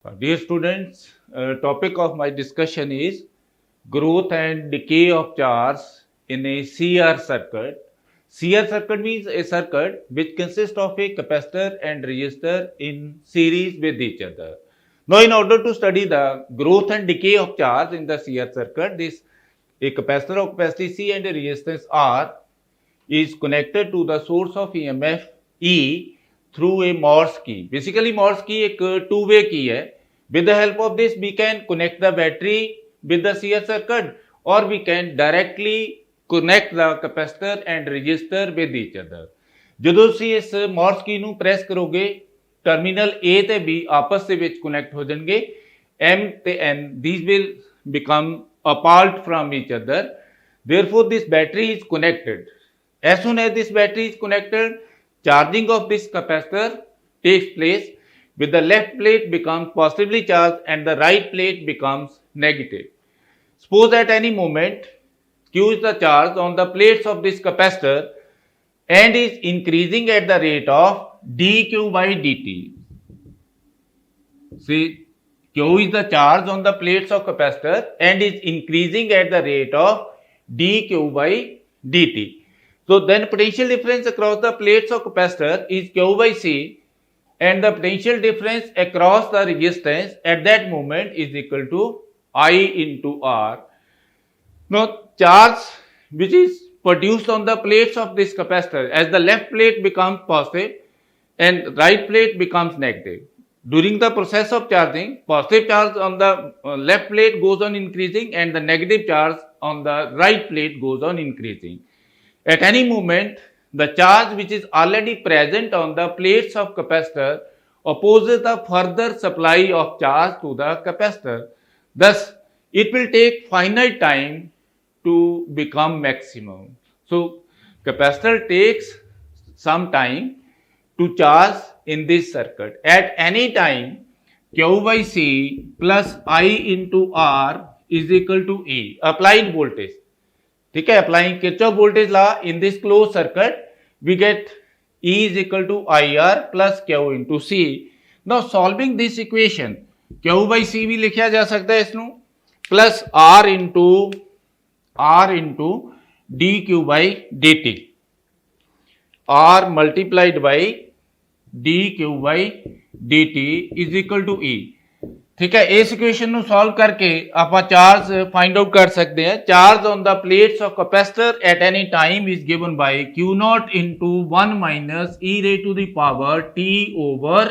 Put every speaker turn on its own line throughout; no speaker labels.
Dear students, topic of my discussion is growth and decay of charge in a CR circuit. CR circuit means a circuit which consists of a capacitor and resistor in series with each other. Now, in order to study the growth and decay of charge in the CR circuit, this a capacitor of capacity C and a resistance R is connected to the source of EMF E through a Morse key. Basically, Morse key एक two-way key है. With the help of this, we can connect the battery with the CR circuit, or we can directly connect the capacitor and resistor with each other. ਜਦੋਂ ਤੁਸੀਂ ਇਸ Morse key ਨੂੰ press ਕਰੋਗੇ, terminal A ਤੇ B ਆਪਸ ਦੇ ਵਿੱਚ connect ਹੋ ਜਾਣਗੇ. M ਤੇ N these will become apart from each other. Therefore, this battery is connected. As soon as this battery is connected, charging of this capacitor takes place. With the left plate becomes positively charged and the right plate becomes negative. Suppose at any moment Q is the charge on the plates of this capacitor and is increasing at the rate of dq by dt. See, Q is the charge on the plates of capacitor and is increasing at the rate of dq by dt. So then potential difference across the plates of capacitor is Q by C, and the potential difference across the resistance at that moment is equal to I into R. Now, charge which is produced on the plates of this capacitor, as the left plate becomes positive and right plate becomes negative. During the process of charging, positive charge on the left plate goes on increasing and the negative charge on the right plate goes on increasing. At any moment, the charge which is already present on the plates of capacitor opposes the further supply of charge to the capacitor. Thus, it will take finite time to become maximum. So, capacitor takes some time to charge in this circuit. At any time, Q by C plus I into R is equal to E, applied voltage. ठीक है, applying Kirchhoff voltage law in this closed circuit, we get E is equal to IR plus Q into C. Now solving this equation, Q by C भी लिखा जा सकता है इसਨੂੰ plus R into dq by dt. R multiplied by dq by dt is equal to E. ठीक है, इस equation ਨੂੰ solve ਕਰਕੇ ਆਪਾਂ ਚਾਰਜ ਫਾਈਂਡ ਆਊਟ ਕਰ ਸਕਦੇ ਹਾਂ. Charge on the plates of capacitor at any time is given by Q0 into 1 minus e raised to the power t over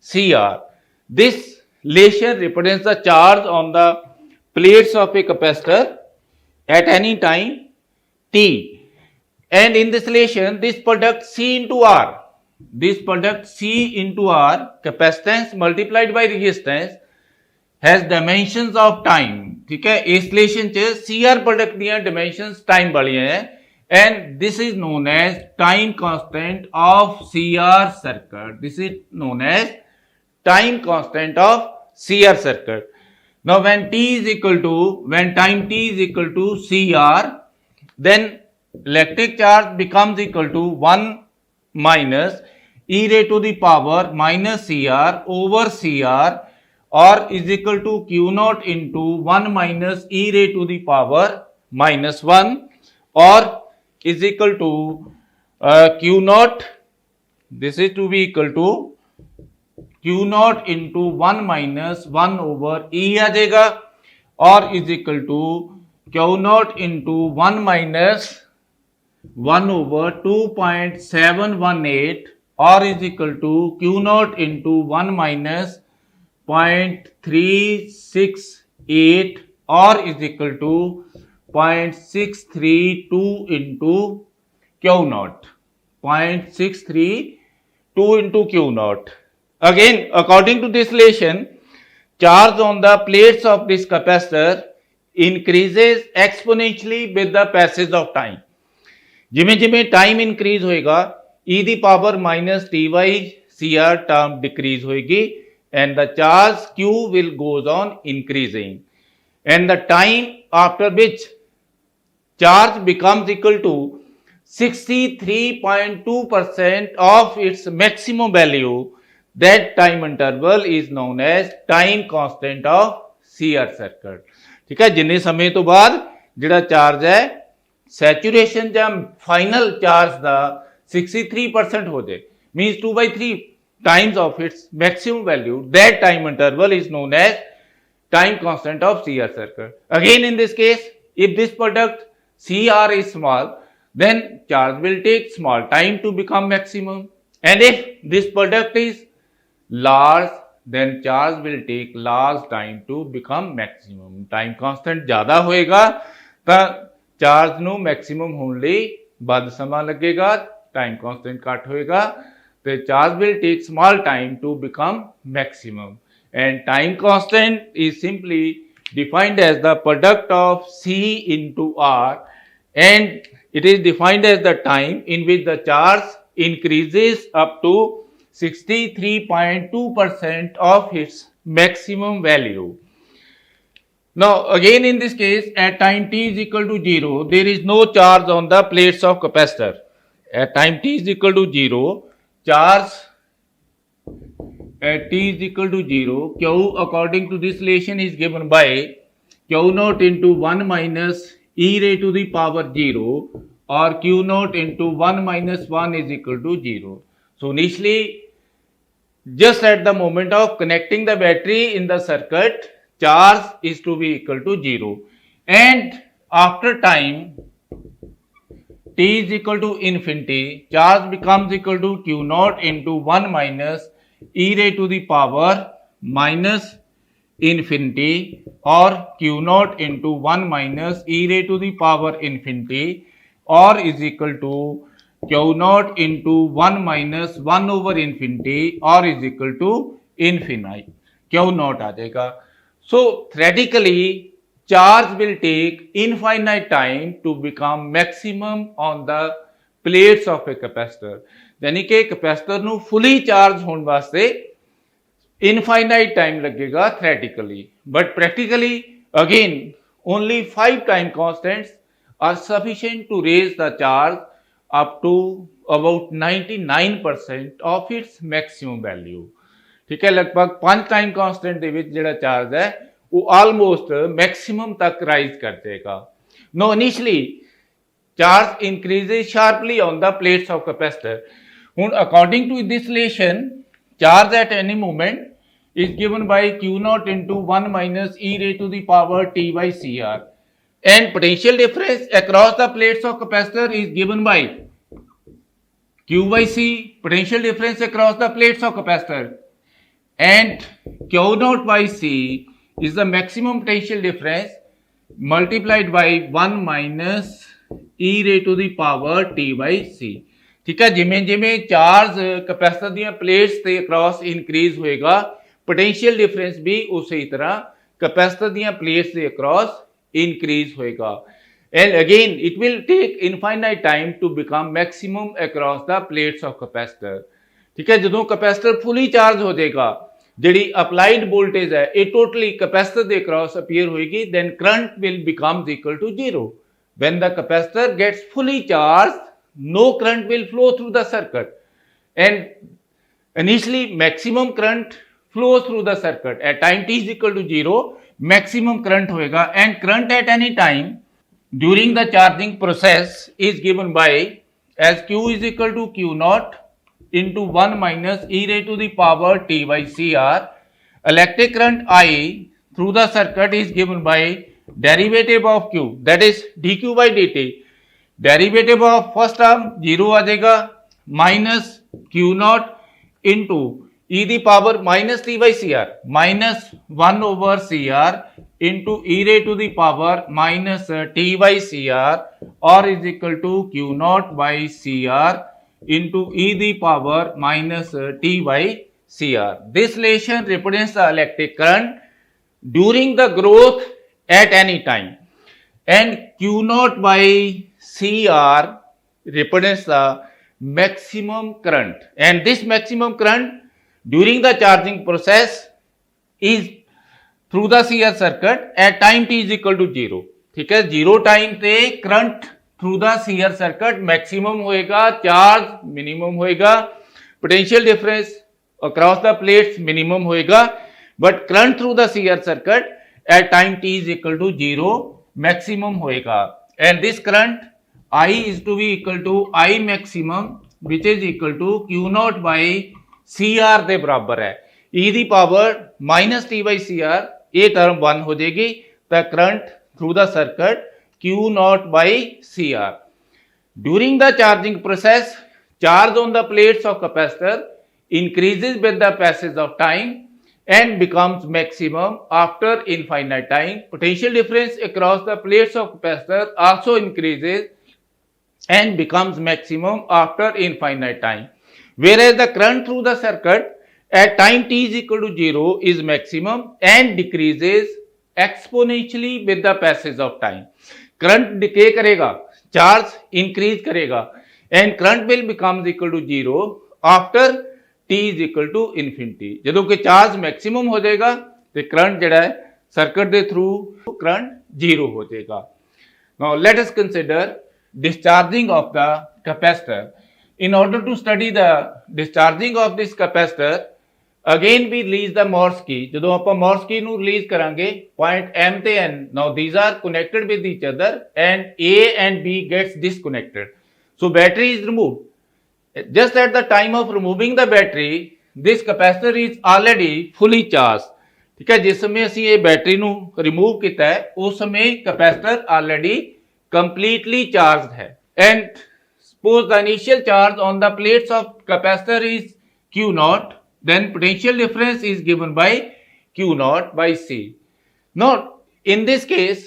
Cr. This relation represents the charge on the plates of a capacitor at any time t, and in this relation this product C into R, this product C into R, capacitance multiplied by resistance, has dimensions of time. ठीक है, इस relation च CR product ਦੀਆਂ dimensions time ਵਾਲੀਆਂ ਹੈ, and this is known as time constant of CR circuit. This is known as time constant of CR circuit. Now when time t is equal to CR, then electric charge becomes equal to 1 minus e raised to the power minus CR over CR, or is equal to Q0 into 1 minus e raised to the power minus 1, or is equal to Q0, this is to be equal to Q0 into 1 minus 1 over e आ जाएगा, or is equal to Q0 into 1 minus 1 over 2.718, or is equal to Q0 into 1 minus 0.368, or is equal to 0.632 into Q0, 0.632 into Q0. Again, according to this relation, charge on the plates of this capacitor increases exponentially with the passage of time. जिमें जिमें time increase होएगा, e the power minus t by CR term decrease होएगी, and the charge Q will goes on increasing, and the time after which charge becomes equal to 63.2% of its maximum value, that time interval is known as time constant of CR circuit। ठीक है, जिन्ने समय तो बाद जिहड़ा charge है saturation या final charge का 63% हो जाए, means 2/3 times of its maximum value, that time interval is known as time constant of CR circuit। Again in this case, if this product CR is small, then charge will take small time to become maximum, and if this product is large, then charge will take large time to become maximum। time constant ज़्यादा होएगा तो charge ਨੂੰ maximum ਹੋਣ ਲਈ ਵੱਧ ਸਮਾਂ ਲੱਗੇਗਾ, time constant ਘੱਟ ਹੋਏਗਾ the charge will take small time to become maximum, and time constant is simply defined as the product of C into R, and it is defined as the time in which the charge increases up to 63.2% of its maximum value। Now again in this case, at time t is equal to 0, there is no charge on the plates of capacitor। At time t is equal to 0, charge at t is equal to 0, q according to this relation is given by q naught into 1 minus e raised to the power 0, or q naught into 1 minus 1 is equal to 0। So initially, just at the moment of connecting the battery in the circuit, charge is to be equal to 0, and after time t is equal to infinity, charge becomes equal to q naught into 1 minus e raised to the power minus infinity, or q naught into 1 minus e raised to the power infinity, or is equal to q naught into 1 minus 1 over infinity, or is equal to infinite। q naught आ जाएगा। So theoretically charge will take infinite time to become maximum on the plates of a capacitor। यानी कि capacitor ਨੂੰ fully charge होने वास्ते infinite time लगेगा theoretically, but practically again only 5 time constants are sufficient to raise the charge up to about 99% of its maximum value। ठीक है, लगभग 5 time constant ਦੇ ਵਿੱਚ ਜਿਹੜਾ ਚਾਰਜ ਹੈ ਉਹ ਆਲਮੋਸਟ ਮੈਕਸਿਮਮ ਤੱਕ ਰਾਈਜ਼ ਕਰ ਜਾਏਗਾ। No initially charge increases sharply on the plates of capacitor. ਹੁਣ according to this relation, charge at any moment is given by q naught into 1 minus e raised to the power t by cr, and potential difference across the plates of capacitor is given by q by c, potential difference across the plates of capacitor, and q naught by c is the maximum potential difference multiplied by 1 minus e raised to the power t by c। ठीक है, जिमें जिमें charge capacitor ਦੀਆਂ plates ਤੇ across increase ਹੋਏਗਾ, potential difference भी उसी तरह कैपेसिटर ਦੀਆਂ प्लेट्स ਦੇ अक्रॉस इंक्रीज होएगा, and again it will take infinite time to become maximum across the plates of capacitor। ठीक है, ਜਦੋਂ कैपेसिटर फुली चार्ज हो जाएगा, ਜਿਹੜੀ ਅਪਲਾਈਡ ਵੋਲਟੇਜ ਹੈ ਇਹ ਟੋਟਲੀ कैपेसिटर ਦੇ अक्रॉस अपीयर होएगी, then current will becomes equal to 0। when the capacitor gets fully charged, no current will flow through the circuit, and initially maximum current flows through the circuit at time t is equal to 0, maximum current होएगा, and current at any time during the charging process is given by as q is equal to q naught into 1 minus e raised to the power t by cr। electric current I through the circuit is given by derivative of q, that is dq by dt। derivative of first term 0 आ जाएगा, minus q naught into e the power minus t by cr minus 1 over cr into e raised to the power minus t by cr, or is equal to q naught by cr into e the power minus t by cr। This relation represents the electric current during the growth at any time, and q naught by cr represents the maximum current, and this maximum current during the charging process is through the CR circuit at time t is equal to 0। ठीक है, 0 time पे current through the CR circuit maximum होएगा, charge minimum होएगा, potential difference across the plates minimum होएगा, but current through the CR circuit at time t is equal to 0 maximum होएगा, and this current I is to be equal to I maximum which is equal to Q naught by CR ਦੇ ਬਰਾਬਰ ਹੈ, e the power minus t by CR, ਇਹ term 1 ਹੋ ਜਾਏਗੀ, ਤਾਂ current through the circuit Q naught by CR. During the charging process, charge on the plates of capacitor increases with the passage of time and becomes maximum after infinite time. Potential difference across the plates of capacitor also increases and becomes maximum after infinite time. Whereas the current through the circuit at time t is equal to 0 is maximum and decreases exponentially with the passage of time. Current decay करेगा, charge increase करेगा, and current will becomes equal to 0 after t is equal to infinity. ਜਦੋਂ ਕਿ charge maximum ਹੋ ਜਾਏਗਾ ਤੇ current ਜਿਹੜਾ ਹੈ circuit ਦੇ ਥਰੂ ਕਰੰਟ 0 ਹੋ ਜਾਏਗਾ. Now let us consider discharging of the capacitor. In order to study the discharging of this capacitor, again we release the Morse key. ਜਦੋਂ ਆਪਾਂ Morse key ਨੂੰ ਰਿਲੀਜ਼ ਕਰਾਂਗੇ point M ਤੇ N, now these are connected with each other and A and B gets disconnected. So battery is removed. Just at the time of removing the battery, this capacitor is already fully charged. ठीक है, जिस समय ਅਸੀਂ ਇਹ battery ਨੂੰ remove ਕੀਤਾ ਹੈ ਉਸ ਸਮੇਂ ਕੈਪੈਸਿਟਰ ਆਲਰੇਡੀ completely charged है, and suppose the initial charge on the plates of capacitor is Q naught, then potential difference is given by Q naught by C. Now in this case,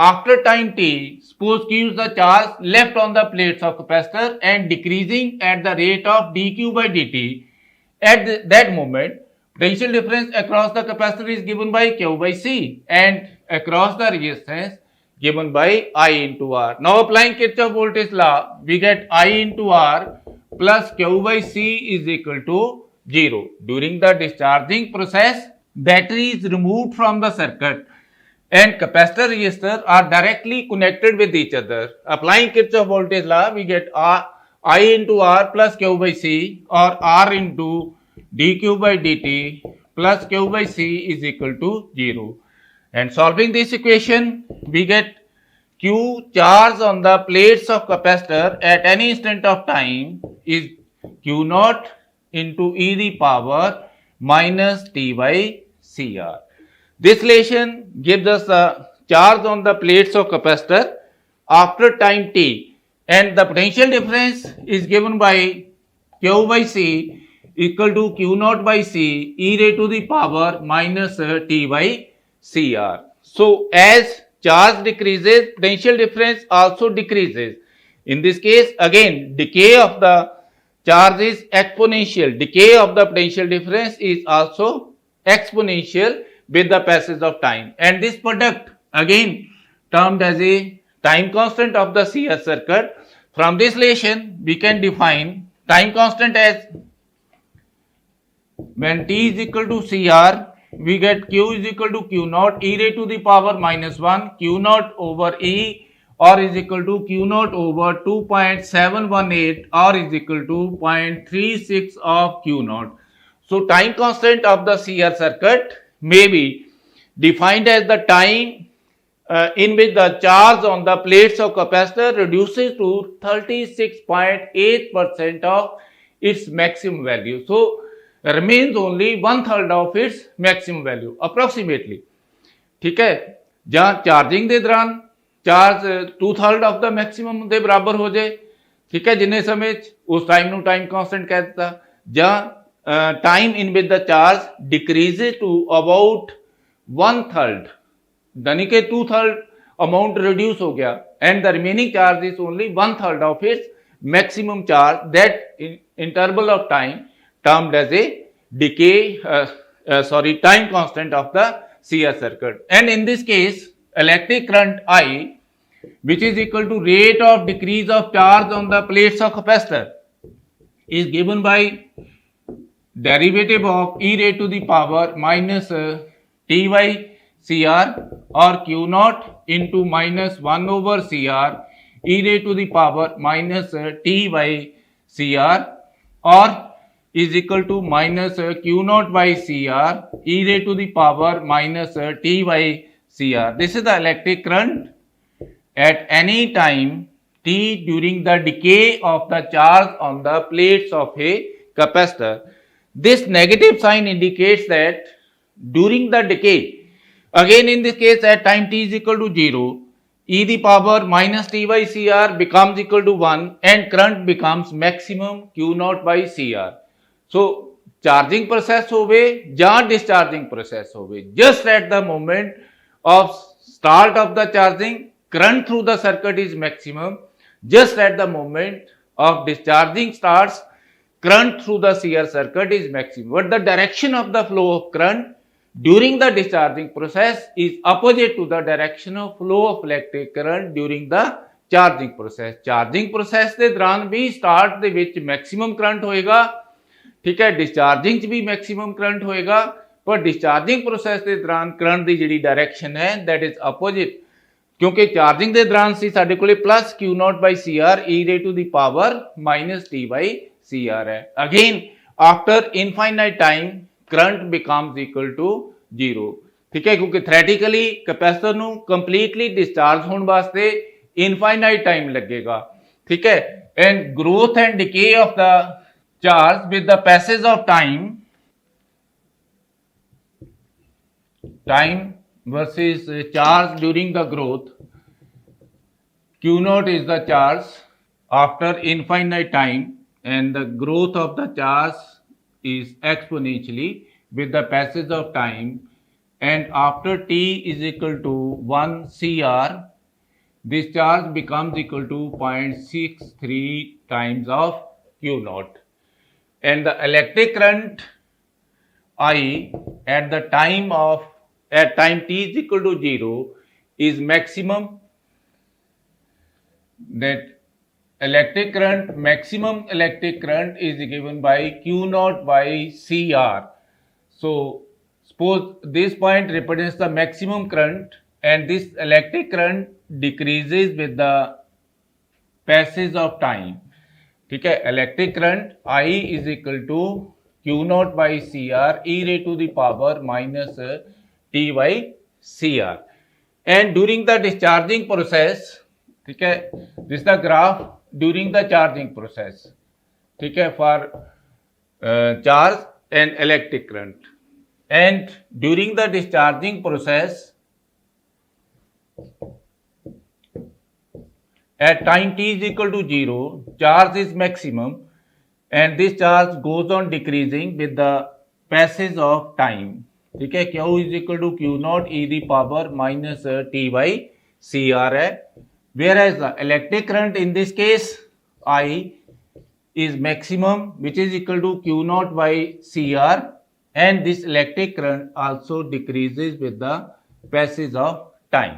after time t, suppose Q is the charge left on the plates of capacitor and decreasing at the rate of dq by dt. At that moment, potential difference across the capacitor is given by Q by C and across the resistance given by I into R. Now applying Kirchhoff voltage law, we get I into R plus Q by C is equal to 0. During the discharging process, battery is removed from the circuit and capacitor resistor are directly connected with each other. Applying Kirchhoff voltage law, we get I into R plus Q by C or R into dq by dt plus Q by C is equal to 0. And solving this equation, we get Q charge on the plates of capacitor at any instant of time is Q naught into e the power minus t by CR. This relation gives us the charge on the plates of capacitor after time t, and the potential difference is given by Q by C equal to Q naught by C e raised to the power minus t by CR. So as charge decreases, potential difference also decreases. In this case, again decay of the charge is exponential. Decay of the potential difference is also exponential with the passage of time, and this product again termed as a time constant of the CR circuit. From this relation we can define time constant as when t is equal to CR, we get Q is equal to Q naught e raised to the power minus 1 Q naught over E, or is equal to Q naught over 2.718 or is equal to 0.36 of Q naught. So time constant of the CR circuit may be defined as the time in which the charge on the plates of capacitor reduces to 36.8% of its maximum value. So remains only 1/3 of its maximum value approximately. ठीक है, जहाँ charging ਦੇ ਦੌਰਾਨ charge 2/3 of the maximum ਦੇ ਬਰਾਬਰ ਹੋ ਜਾਏ, ਠੀਕ ਹੈ, ਜਿੰਨੇ ਸਮੇਂ ਉਸ ਟਾਈਮ ਨੂੰ ਟਾਈਮ ਕਾਂਸਟੈਂਟ ਕਹਿ ਦਿੱਤਾ, ਜਾਂ time in which the charge decreases to about 1/3, यानी कि 2/3 amount reduce हो गया, and the remaining charge is only 1/3 of its maximum charge. That interval of time termed as a decay time constant of the CR circuit. And in this case, electric current I, which is equal to rate of decrease of charge on the plates of capacitor, is given by derivative of e raised to the power minus t by CR, or Q naught into minus 1 over CR e raised to the power minus t by CR, or is equal to minus q naught by cr e raised to the power minus t by cr. This is the electric current at any time t during the decay of the charge on the plates of a capacitor. This negative sign indicates that during the decay, again in this case at time t is equal to 0, e the power minus t by cr becomes equal to 1 and current becomes maximum q naught by cr. So charging process होवे या discharging process होवे, just at the moment of start of the charging, current through the circuit is maximum. Just at the moment of discharging starts, current through the CR circuit is maximum. But the direction of the flow of current during the discharging process is opposite to the direction of flow of electric current during the charging process. Charging process ਦੇ ਦੌਰਾਨ ਵੀ start ਦੇ ਵਿੱਚ maximum current ਹੋਏਗਾ, ठीक है, discharging ਚ भी maximum current ਹੋਏਗਾ, पर discharging process ਦੇ ਦੌਰਾਨ current ਦੀ ਜਿਹੜੀ direction ਹੈ that is opposite, क्योंकि चार्जिंग के दौरान सी साडे कोले plus Q not by C R e raise to the power minus t by C R है. Again after infinite time current becomes equal to 0, ठीक है, क्योंकि थ्योरेटिकली कैपेसिटर ਨੂੰ कंप्लीटली डिस्चार्ज होने वास्ते इनफाइनाइट टाइम लगेगा, ठीक है. And growth and decay of the charge with the passage of time versus charge during the growth. Q naught is the charge after infinite time and the growth of the charge is exponentially with the passage of time, and after t is equal to 1 CR, this charge becomes equal to 0.63 times of Q naught, and the electric current I at the time t is equal to 0 is maximum. That maximum electric current is given by Q naught by CR. So suppose this point represents the maximum current and this electric current decreases with the passage of time, ठीक है. Electric current I is equal to Q naught by CR e raised to the power minus T by CR, and during the discharging process, ठीक है, this is the graph during the charging process, ठीक है, for charge and electric current. And during the discharging process at time t is equal to 0, charge is maximum and this charge goes on decreasing with the passage of time, ठीक है. Q is equal to Q not e the power minus t by C R है. Whereas the electric current in this case I is maximum which is equal to Q not by C R, and this electric current also decreases with the passage of time,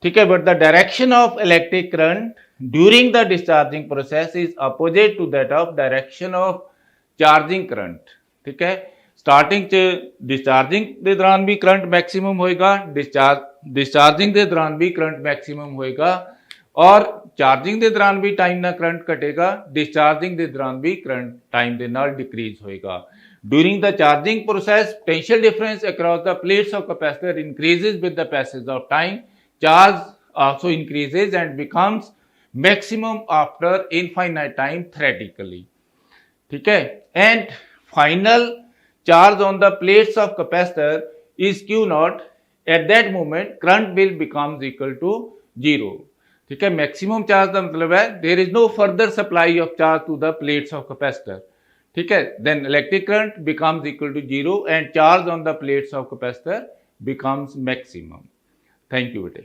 ठीक है. But the direction of electric current during the discharging process is opposite to that of direction of charging current, ठीक है. Starting च discharging के दौरान भी current maximum होएगा, discharging के दौरान भी करंट मैक्सिमम होएगा, और चार्जिंग के दौरान भी टाइम ना करंट घटेगा, डिस्चार्जिंग के दौरान भी करंट टाइम के नाल डिक्रीज होएगा. During the charging process potential difference across the plates of capacitor increases with the passage of time, charge also increases and becomes maximum after infinite time theoretically, ठीक है. And final charge on the plates of capacitor is Q naught. At that moment current will becomes equal to 0, ठीक है. Maximum charge का मतलब है there is no further supply of charge to the plates of capacitor, ठीक है. then electric current becomes equal to 0 and charge on the plates of capacitor becomes maximum. Thank you बेटे.